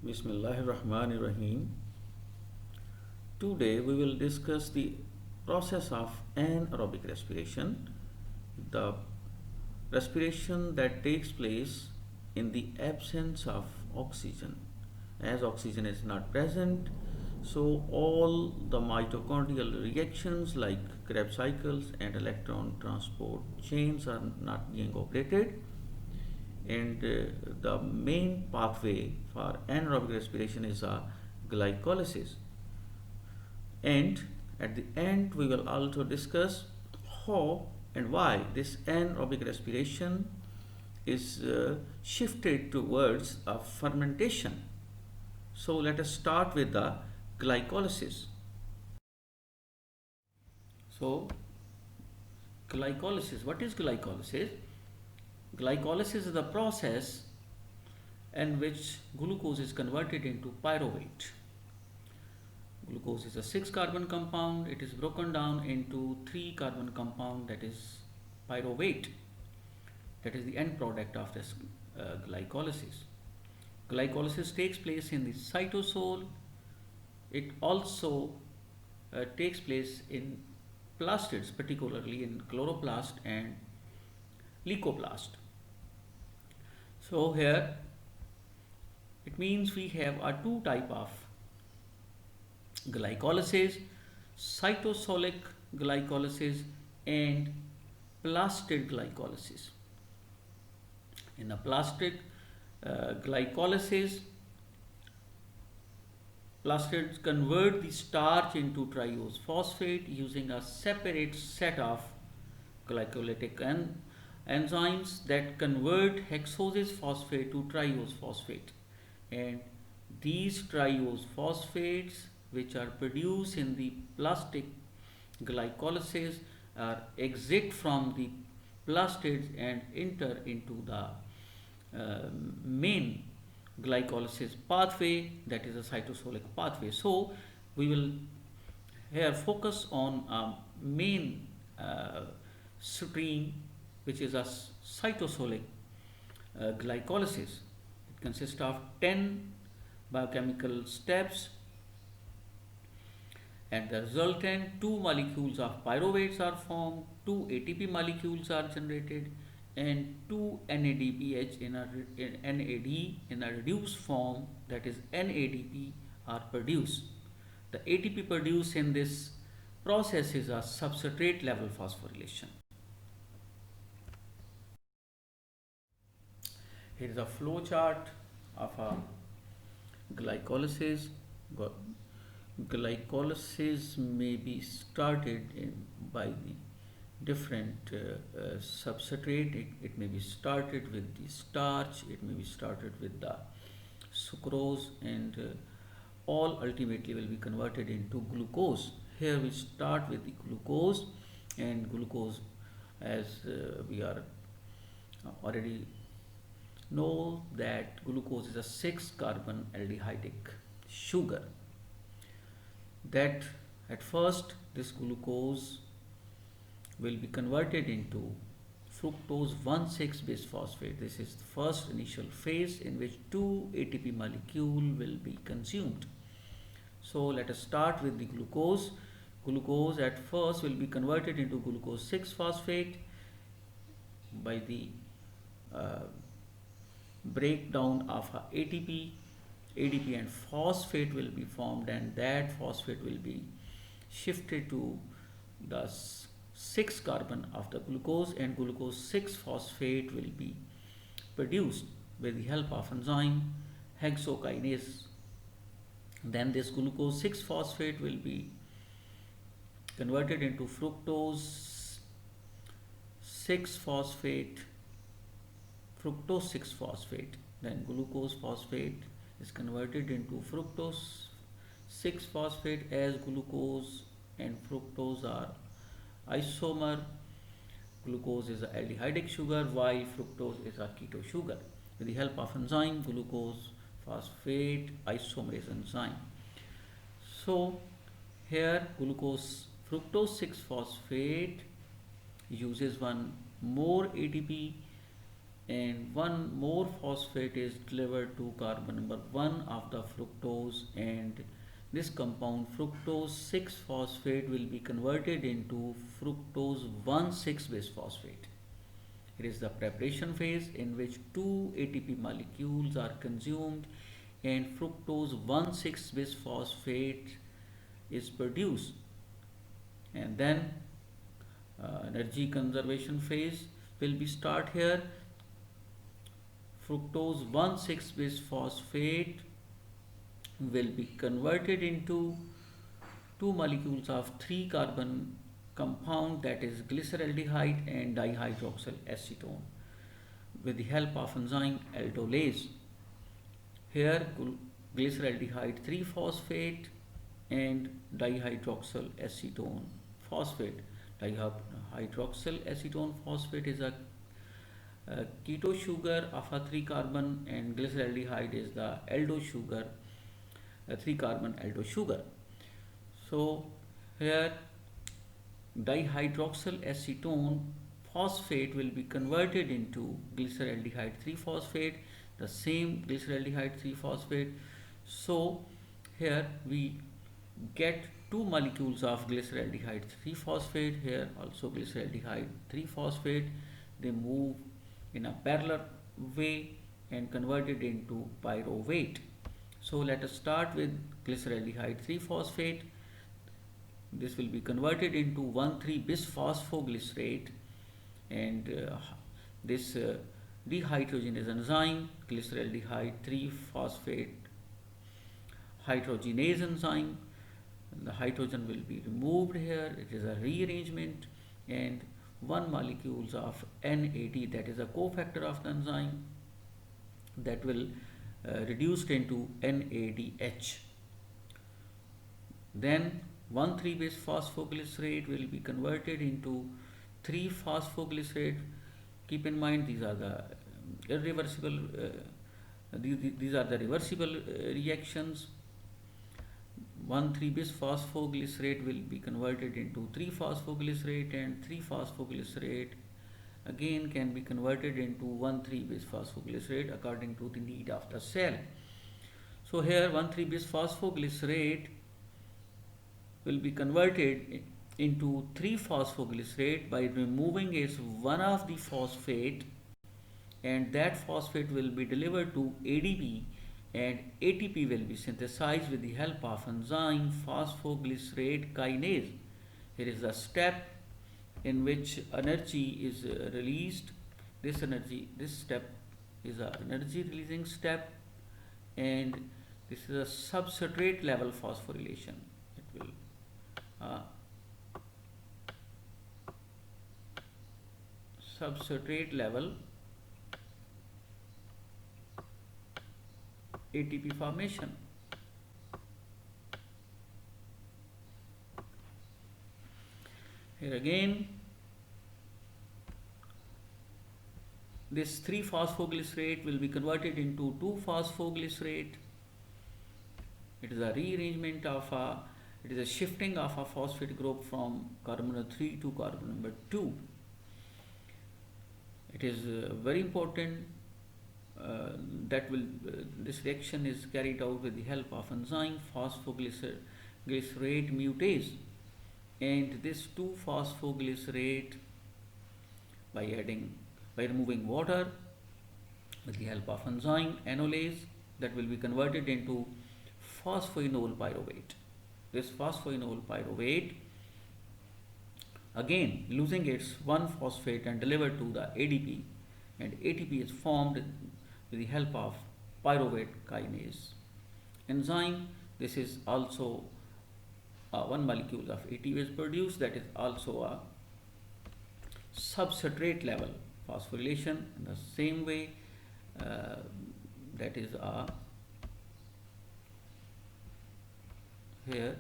Bismillahirrahmanirrahim. Today we will discuss the process of anaerobic respiration, the respiration that takes place in the absence of oxygen. As oxygen is not present, so all the mitochondrial reactions like Krebs cycles and electron transport chains are not being operated, and the main pathway for anaerobic respiration is glycolysis. And at the end, we will also discuss how and why this anaerobic respiration is shifted towards a fermentation. So let us start with the glycolysis. So glycolysis, what is glycolysis? Glycolysis is the process in which glucose is converted into pyruvate. Glucose is a 6 carbon compound. It is broken down into 3 carbon compound, that is pyruvate. That is the end product of this glycolysis. Glycolysis takes place in the cytosol. It also takes place in plastids, particularly in chloroplast and leucoplast. So here it means we have a two type of glycolysis: cytosolic glycolysis and plastid glycolysis. In a plastid glycolysis, plastids convert the starch into triose phosphate using a separate set of glycolytic enzymes that convert hexoses phosphate to triose phosphate. And these triose phosphates, which are produced in the plastic glycolysis, exit from the plastids and enter into the main glycolysis pathway, that is a cytosolic pathway. So we will here focus on a main stream, which is a cytosolic glycolysis. It consists of 10 biochemical steps, and the resultant two molecules of pyruvates are formed, two ATP molecules are generated, and two NADPH NAD in a reduced form, that is NADP, are produced. The ATP produced in this process is a substrate level phosphorylation. Here is a flow chart of a glycolysis. Glycolysis may be started by the different substrate. It may be started with the starch, it may be started with the sucrose, and all ultimately will be converted into glucose. Here we start with the glucose, and glucose, as we are already know, that glucose is a 6 carbon aldehydic sugar. That at first this glucose will be converted into fructose 1,6 bisphosphate. This is the first initial phase in which two ATP molecule will be consumed. So let us start with the glucose. Glucose at first will be converted into glucose 6 phosphate by the breakdown of ATP. ADP and phosphate will be formed, and that phosphate will be shifted to the 6 carbon of the glucose, and glucose 6 phosphate will be produced with the help of enzyme hexokinase. Then this glucose 6 phosphate will be converted into fructose 6 phosphate, then glucose phosphate is converted into fructose 6 phosphate, as glucose and fructose are isomer. Glucose is an aldehydic sugar while fructose is a keto sugar. With the help of enzyme glucose phosphate isomerase enzyme. So here glucose fructose 6 phosphate uses one more ATP and one more phosphate is delivered to carbon number 1 of the fructose, and this compound fructose 6 phosphate will be converted into fructose 1,6 bisphosphate. It is the preparation phase in which two ATP molecules are consumed and fructose 1,6 bisphosphate is produced, and then energy conservation phase will be start here. Fructose 1,6 bisphosphate will be converted into two molecules of 3 carbon compound, that is glyceraldehyde and dihydroxyl acetone, with the help of enzyme aldolase. Here glyceraldehyde 3 phosphate and dihydroxyl acetone phosphate. Dihydroxyl acetone phosphate is a keto sugar of a 3 carbon, and glyceraldehyde is the aldo sugar, a 3 carbon aldo sugar. So here dihydroxyl acetone phosphate will be converted into glyceraldehyde 3 phosphate, the same glyceraldehyde 3 phosphate. So here we get two molecules of glyceraldehyde 3 phosphate, here also glyceraldehyde 3 phosphate. They move in a parallel way and converted into pyruvate. So let us start with glyceraldehyde 3 phosphate. This will be converted into 1,3 bisphosphoglycerate, and this dehydrogenase enzyme, glyceraldehyde 3 phosphate hydrogenase enzyme. The hydrogen will be removed here. It is a rearrangement, and one molecules of NAD, that is a cofactor of the enzyme, that will reduced into NADH. Then 1,3 bisphosphoglycerate will be converted into 3 phosphoglycerate. Keep in mind these are the irreversible these are the reversible reactions. 1,3 bisphosphoglycerate will be converted into 3 phosphoglycerate, and 3 phosphoglycerate again can be converted into 1,3 bisphosphoglycerate according to the need of the cell. So here 1,3 bisphosphoglycerate will be converted into 3 phosphoglycerate by removing its one of the phosphate, and that phosphate will be delivered to ADP, and ATP will be synthesized with the help of enzyme phosphoglycerate kinase. Here is a step in which energy is released. This step is an energy releasing step, and this is a substrate level phosphorylation. It will substrate level ATP formation. Here again, this 3 phosphoglycerate will be converted into 2 phosphoglycerate. It is a rearrangement of it is a shifting of a phosphate group from carbon number 3 to carbon number 2. It is very important that this reaction is carried out with the help of enzyme phosphoglycerate mutase, and this 2 phosphoglycerate by removing water with the help of enzyme enolase, that will be converted into phosphoenol pyruvate. This phosphoenol pyruvate again losing its one phosphate and delivered to the ADP, and ATP is formed with the help of pyruvate kinase enzyme. This is also one molecule of ATP is produced, that is also a substrate level phosphorylation in the same way. That is here.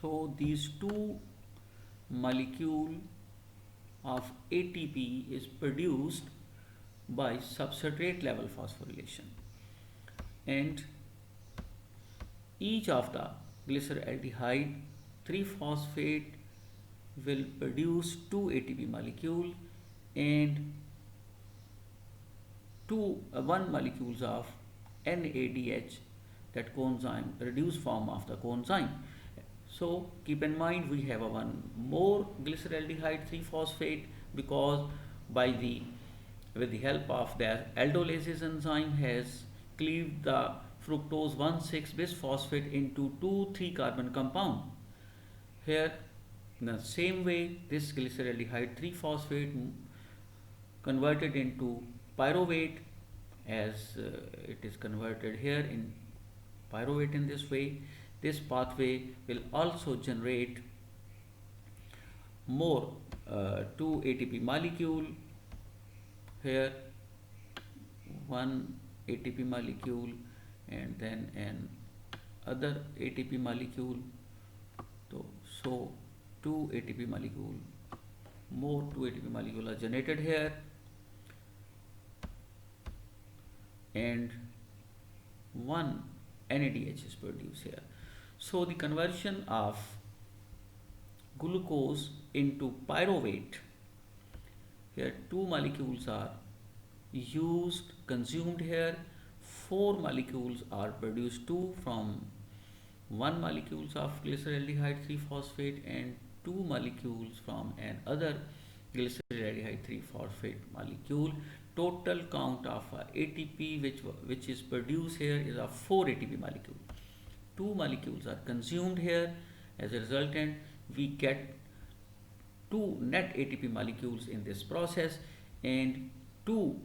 So these two molecule of ATP is produced by substrate level phosphorylation, and each of the glyceraldehyde 3 phosphate will produce 2 ATP molecule, and one molecules of NADH, that coenzyme, reduced form of the coenzyme. So keep in mind we have a one more glyceraldehyde 3-phosphate, because by the with the help of their aldolases enzyme has cleaved the fructose 1,6 bisphosphate into 2,3 carbon compound. Here in the same way this glyceraldehyde 3-phosphate converted into pyruvate, as it is converted here in pyruvate in this way. This pathway will also generate more 2 ATP molecule. Here one ATP molecule and then an other ATP molecule. So 2 ATP molecule, more 2 ATP molecule are generated here, and one NADH is produced here. So the conversion of glucose into pyruvate, here 2 molecules are used, consumed here, 4 molecules are produced, 2 from 1 molecules of glyceraldehyde 3-phosphate and 2 molecules from another glyceraldehyde 3-phosphate molecule. Total count of ATP which is produced here is a 4 ATP molecule. 2 molecules are consumed here. As a resultant, we get 2 net ATP molecules in this process and 2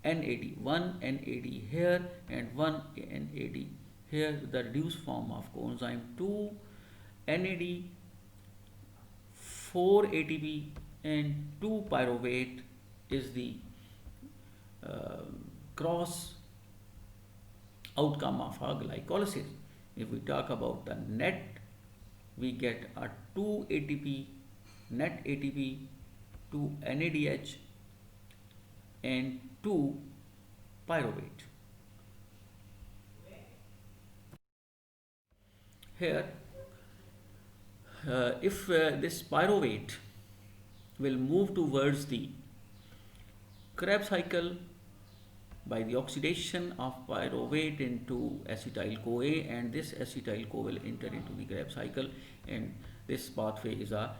NAD, 1 NAD here and 1 NAD here, the reduced form of coenzyme. 2 NAD, 4 ATP and 2 pyruvate is the cross outcome of our glycolysis. If we talk about the net, we get a 2 ATP, net ATP, 2 NADH and 2 pyruvate. Here, if this pyruvate will move towards the Krebs cycle by the oxidation of pyruvate into acetyl-CoA, and this acetyl-CoA will enter into the Krebs cycle, and this pathway is a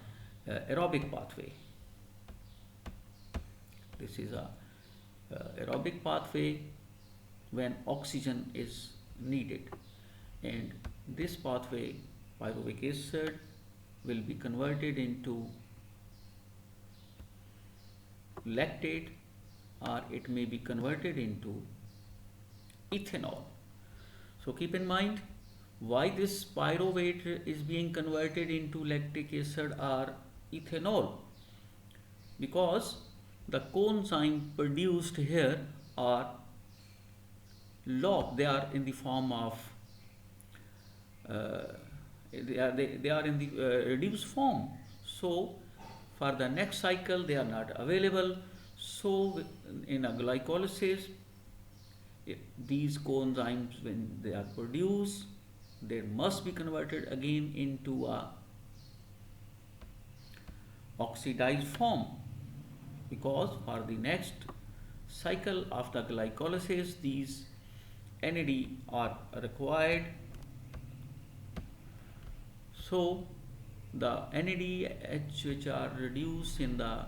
aerobic pathway. This is a aerobic pathway when oxygen is needed, and this pathway, pyruvic acid, will be converted into lactate, or it may be converted into ethanol. So keep in mind why this pyruvate is being converted into lactic acid or ethanol, because the coenzyme produced here are log, they are in the form of they are in the reduced form. So for the next cycle they are not available. So in a glycolysis, these coenzymes, when they are produced, they must be converted again into a oxidized form, because for the next cycle of the glycolysis these NAD are required. So the NADH which are reduced in the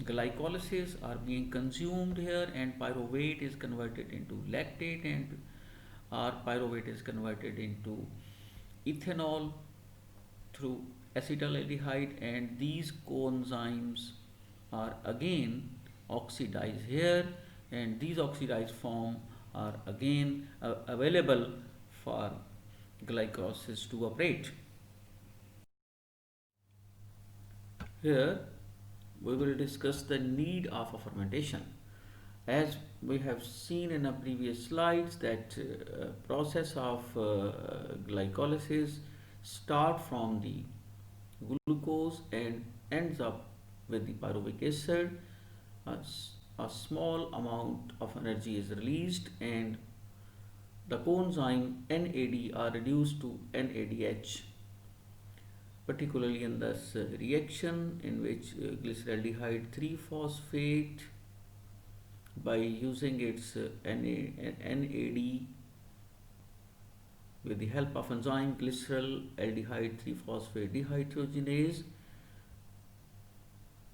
glycolysis are being consumed here, and pyruvate is converted into lactate, and or pyruvate is converted into ethanol through acetaldehyde, and these coenzymes are again oxidized here, and these oxidized form are again available for glycolysis to operate. Here we will discuss the need of a fermentation. As we have seen in our previous slides that process of glycolysis start from the glucose and ends up with the pyruvic acid. A small amount of energy is released and the coenzyme NAD are reduced to NADH. particularly in this reaction in which glyceraldehyde 3-phosphate by using its NAD with the help of enzyme glyceraldehyde 3-phosphate dehydrogenase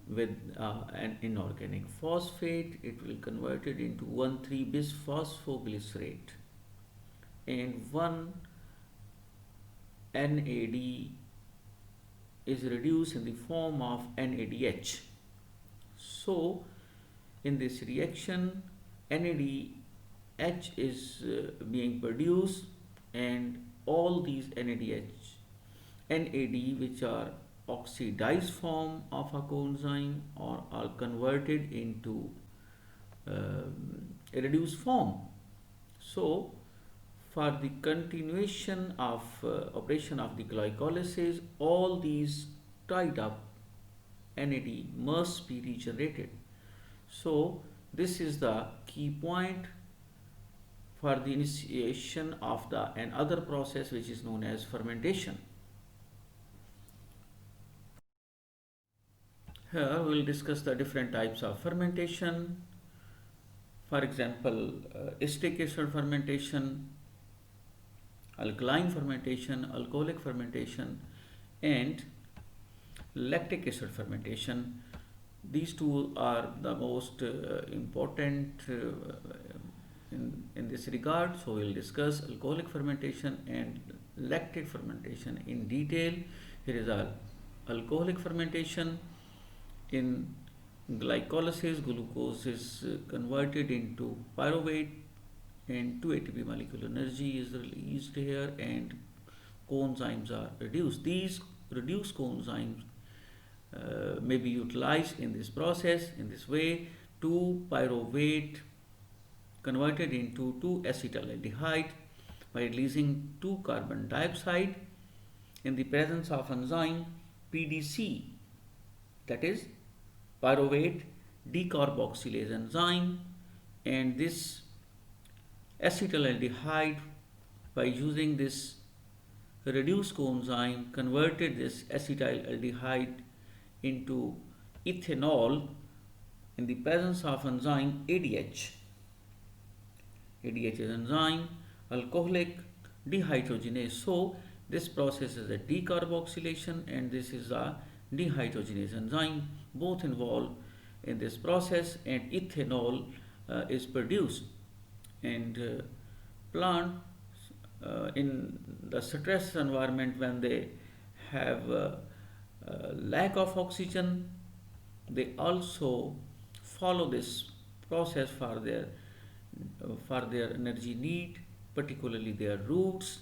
with an inorganic phosphate, it will convert it into 1,3-bisphosphoglycerate, and 1 NAD is reduced in the form of NADH. So in this reaction NADH is being produced, and all these NAD which are oxidized form of a coenzyme are converted into a reduced form. So for the continuation of operation of the glycolysis, all these tied up NAD must be regenerated. So this is the key point for the initiation of another process which is known as fermentation. Here we will discuss the different types of fermentation. For example, acetic acid fermentation, alkaline fermentation, alcoholic fermentation, and lactic acid fermentation. These two are the most important in this regard. So we will discuss alcoholic fermentation and lactic fermentation in detail. Here is our alcoholic fermentation. In glycolysis, glucose is converted into pyruvate and 2 ATP molecular energy is released here, and coenzymes are reduced. These reduced coenzymes may be utilized in this process. In this way, 2 pyruvate converted into 2-acetaldehyde by releasing 2 carbon dioxide in the presence of enzyme PDC, that is pyruvate decarboxylase enzyme, and this acetaldehyde by using this reduced coenzyme converted this acetaldehyde into ethanol in the presence of enzyme ADH. ADH is enzyme alcoholic dehydrogenase. So this process is a decarboxylation and this is a dehydrogenase enzyme, both involved in this process, and ethanol is produced. And plant in the stress environment, when they have lack of oxygen, they also follow this process for their energy need, particularly their roots.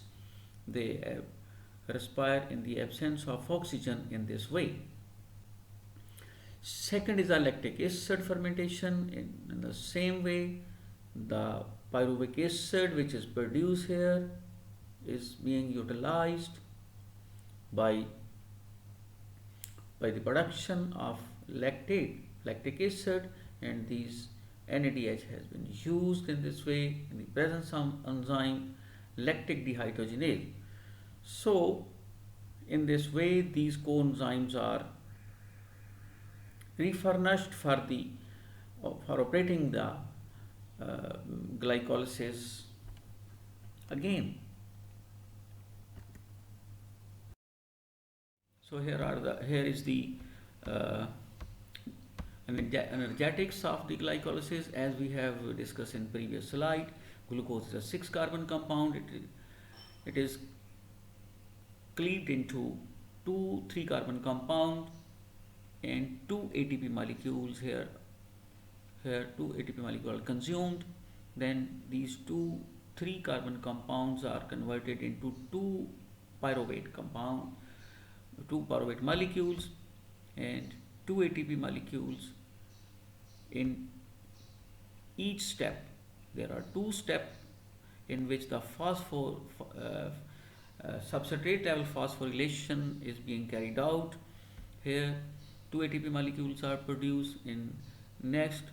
They respire in the absence of oxygen in this way. Second is a lactic acid fermentation. In the same way, the pyruvic acid which is produced here is being utilized by the production of lactic acid, and these NADH has been used in this way in the presence of enzyme lactic dehydrogenase. So in this way, these coenzymes are refurnished for operating the glycolysis again. So here is the energetics of the glycolysis, as we have discussed in previous slide. Glucose is a 6 carbon compound. It is cleaved into 2 3 carbon compound and 2 ATP molecules here 2 ATP molecules are consumed. Then these 2 3 carbon compounds are converted into 2 pyruvate molecules and 2 ATP molecules. In each step, there are 2 steps in which the substrate level phosphorylation is being carried out. Here 2 ATP molecules are produced. In next,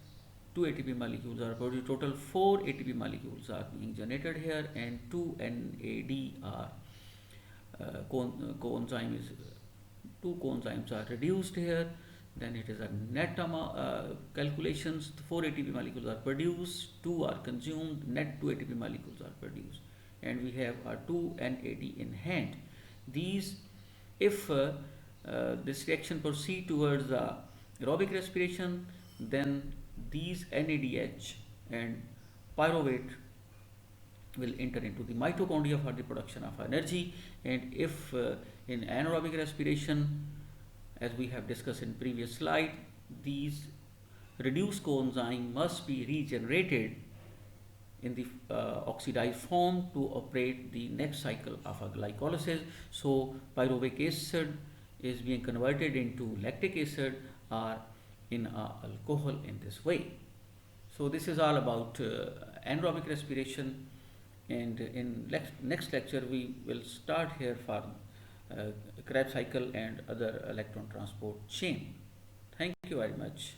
2 ATP molecules are produced. Total 4 ATP molecules are being generated here, and 2 NAD are coenzyme is two coenzymes are reduced here, then it is a net calculations. 4 ATP molecules are produced, 2 are consumed, net 2 ATP molecules are produced, and we have our 2 NAD in hand. These, if this reaction proceed towards the aerobic respiration, then these NADH and pyruvate will enter into the mitochondria for the production of energy. And if in anaerobic respiration, as we have discussed in previous slide, these reduced coenzyme must be regenerated in the oxidized form to operate the next cycle of a glycolysis. So pyruvic acid is being converted into lactic acid or in alcohol in this way. So this is all about anaerobic respiration, and in next lecture we will start here for Krebs cycle and other electron transport chain. Thank you very much.